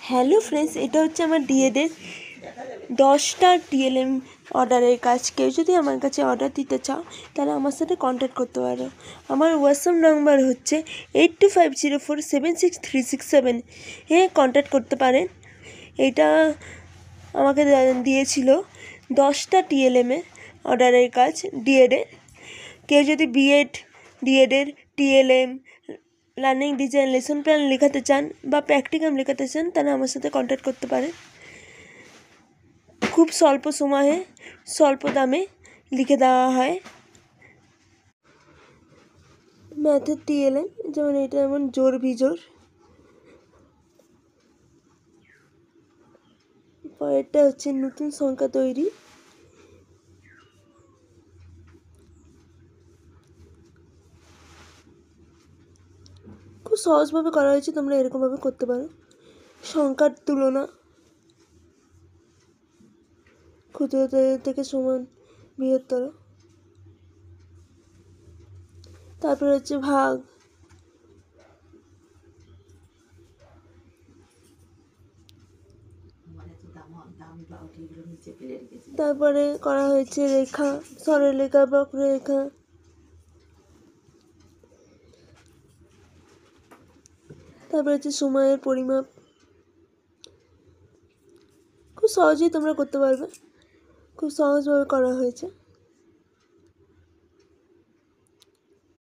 Hello friends, এটা হচ্ছে আমার ডিএডের 10টা টিএলএম অর্ডারের কাজ। কেউ যদি আমার কাছে অর্ডার দিতে চাও তাহলে আমার সাথে কন্ট্যাক্ট করতে পারো। আমার হোয়াটসঅ্যাপ নাম্বার হচ্ছে 8250476367। কন্ট্যাক্ট করতে পারেন। এটা আমাকে দিয়েছিল 10টা টিএলএমের অর্ডারের কাজ ডিএডের। কেউ যদি ডিএডের TLM, learning design, lesson plan লেখাতে চান বা প্র্যাকটিকাম লেখাতে চান তাহলে আমার সাথে কন্ট্যাক্ট করতে পারেন। খুব স্বল্প সময়ে স্বল্প দামে লিখে দেওয়া হয়। ম্যাথের টিএলএম যেমন এটা যেমন জোর বিজোড়। পরেরটা হচ্ছে নতুন সংখ্যা তৈরি। খুব সহজভাবে করা হয়েছে, তোমরা এরকমভাবে করতে পারো। সংখ্যার তুলনা, ক্ষুদ্রতর থেকে সমান বৃহত্তর। তারপরে হচ্ছে ভাগ, তারপরে করা হয়েছে রেখা, সরলরেখা, বক্ররেখা। তারপরে হচ্ছে সময়ের পরিমাপ। খুব সহজেই তোমরা করতে পারবে, খুব সহজভাবে করা হয়েছে।